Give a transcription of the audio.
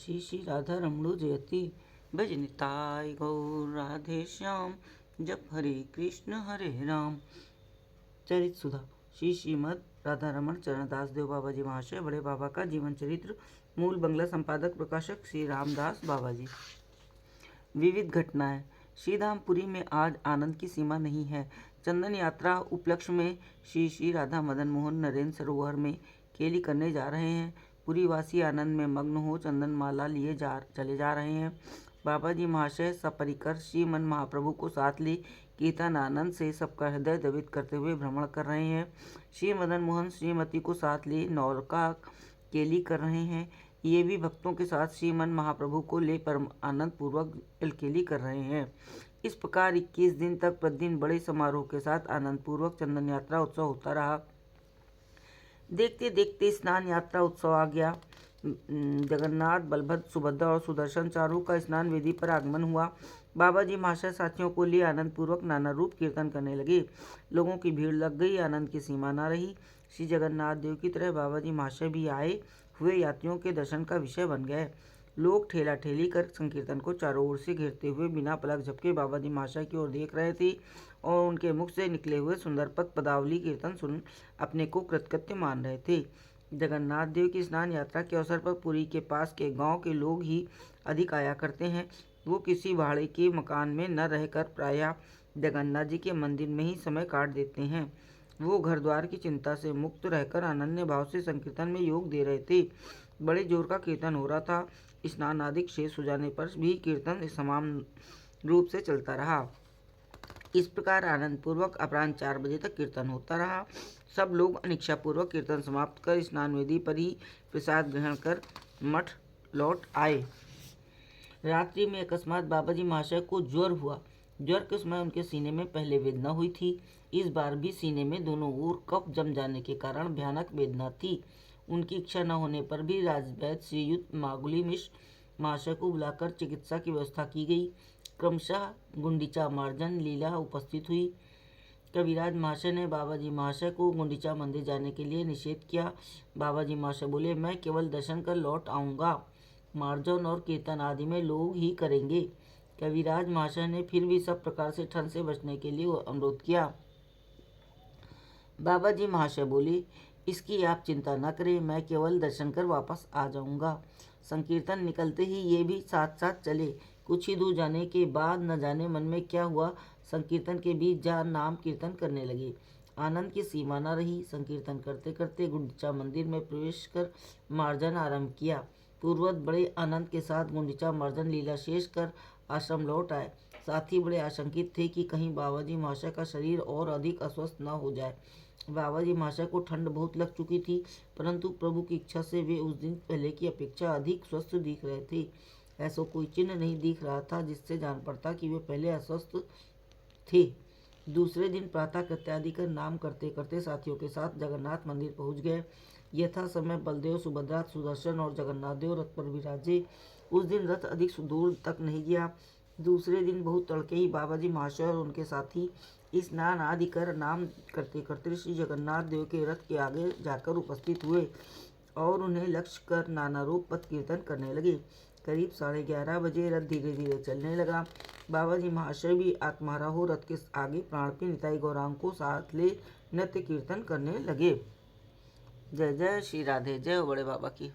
श्री श्री राधा रमणु जयति भज निताय गौर राधे श्याम जप हरे कृष्ण हरे राम। चरित सुधा श्री श्रीमद राधा रमण चरणदास देव बाबा जी महाशय बड़े बाबा का जीवन चरित्र। मूल बंगला संपादक प्रकाशक श्री रामदास बाबा जी। विविध घटनाएं। श्रीधामपुरी में आज आनंद की सीमा नहीं है। चंदन यात्रा उपलक्ष्य में श्री श्री राधा मदन मोहन नरेंद्र सरोवर में खेली करने जा रहे हैं। पुरीवासी आनंद में मग्न हो चंदन माला लिए चले जा रहे हैं। बाबा जी महाशय सपरिकर श्रीमन महाप्रभु को साथ ले कीर्तन आनंद से सबका हृदय द्रवित करते हुए भ्रमण कर रहे हैं। श्री मदन मोहन श्रीमती को साथ ले नौका केली कर रहे हैं। ये भी भक्तों के साथ श्रीमन महाप्रभु को ले परम आनंद पूर्वक अलकेली कर रहे हैं। इस प्रकार 21 दिन तक प्रतिदिन बड़े समारोह के साथ आनंद पूर्वक चंदन यात्रा उत्सव होता रहा। देखते देखते स्नान यात्रा उत्सव आ गया। जगन्नाथ, बलभद्र, सुभद्रा और सुदर्शन चारों का स्नान वेदी पर आगमन हुआ। बाबा जी महाशय साथियों को लिए आनंद पूर्वक नाना रूप कीर्तन करने लगे। लोगों की भीड़ लग गई, आनंद की सीमा न रही। श्री जगन्नाथ देव की तरह बाबा जी महाशय भी आए हुए यात्रियों के दर्शन का विषय बन गए। लोग ठेला ठेली कर संकीर्तन को चारों ओर से घेरते हुए बिना पलक झपके बाबा जी महाशय की ओर देख रहे थे और उनके मुख से निकले हुए सुंदर पद पदावली कीर्तन सुन अपने को कृतकृत्य मान रहे थे। जगन्नाथ देव की स्नान यात्रा के अवसर पर पुरी के पास के गांव के लोग ही अधिक आया करते हैं। वो किसी भाड़े के मकान में न रहकर प्रायः जगन्नाथ जी के मंदिर में ही समय काट देते हैं। वो घर द्वार की चिंता से मुक्त रहकर अनन्य भाव से संकीर्तन में योग दे रहे थे। बड़े जोर का कीर्तन हो रहा था। स्नान आदि शेष हो जाने पर भी कीर्तन समान रूप से चलता रहा। इस प्रकार आनंद पूर्वक अपराह्न 4 बजे तक कीर्तन होता रहा। सब लोग अनिच्छा पूर्वक कीर्तन समाप्त कर स्नान वेदी पर ही प्रसाद ग्रहण कर मठ लौट आए। रात्रि में अकस्मात बाबा जी महाशय को ज्वर हुआ। ज्वर के समय उनके सीने में पहले वेदना हुई थी। इस बार भी सीने में दोनों ओर कफ जम जाने के कारण भयानक वेदना थी। उनकी इच्छा न होने पर भी राजवैद्य श्रीयुत मागुली मिश्र महाशय को बुलाकर चिकित्सा की व्यवस्था की गई। क्रमशः गुंडीचा मार्जन लीला उपस्थित हुई। कविराज महाशय ने बाबा जी महाशय को गुंडीचा मंदिर जाने के लिए निषेध किया। बाबा जी महाशय बोले, मैं केवल दर्शन कर लौट आऊँगा, मार्जन और कीर्तन आदि में लोग ही करेंगे। कविराज महाशय ने फिर भी सब प्रकार से ठंड से बचने के लिए अनुरोध किया। बाबा जी महाशय बोले, इसकी आप चिंता न करें, मैं केवल दर्शन कर वापस आ जाऊंगा। संकीर्तन निकलते ही ये भी साथ साथ चले। कुछ ही दूर जाने के बाद न जाने मन में क्या हुआ, संकीर्तन के बीच जा नाम कीर्तन करने लगे। आनंद की सीमा न रही। संकीर्तन करते करते गुंडीचा मंदिर में प्रवेश कर मार्जन आरंभ किया। पूर्ववत बड़े आनंद के साथ गुंडीचा मार्जन लीला शेष कर आश्रम लौट आए। साथी बड़े आशंकित थे कि कहीं बाबा जी महाशय का शरीर और अधिक अस्वस्थ न हो जाए। बाबा जी महाशय को ठंड बहुत लग चुकी थी, परंतु प्रभु की इच्छा से वे उस दिन पहले की अपेक्षा अधिक स्वस्थ दिख रहे थे। ऐसा कोई चिन्ह नहीं दिख रहा था जिससे जान पड़ता कि वे पहले अस्वस्थ थे। दूसरे दिन प्रातः कृत्यादि कर नाम करते करते साथियों के साथ जगन्नाथ मंदिर पहुंच गए। यथा समय बलदेव, सुभद्रा, सुदर्शन और जगन्नाथ देव रथ पर विराजे। उस दिन रथ अधिक दूर तक नहीं गया। दूसरे दिन बहुत तड़के ही बाबा जी महाशय और उनके साथी स्नान आदि कर नाम करते करते श्री जगन्नाथ देव के रथ के आगे जाकर उपस्थित हुए और उन्हें लक्ष्य कर नाना रूप पद कीर्तन करने लगे। करीब 11:30 बजे रथ धीरे धीरे चलने लगा। बाबा जी महाशय भी आत्मारा हो रथ के आगे प्राणप्रिय निताई गौरांग को साथ ले नृत्य कीर्तन करने लगे। जय जय श्री राधे, जय हो बड़े बाबा की।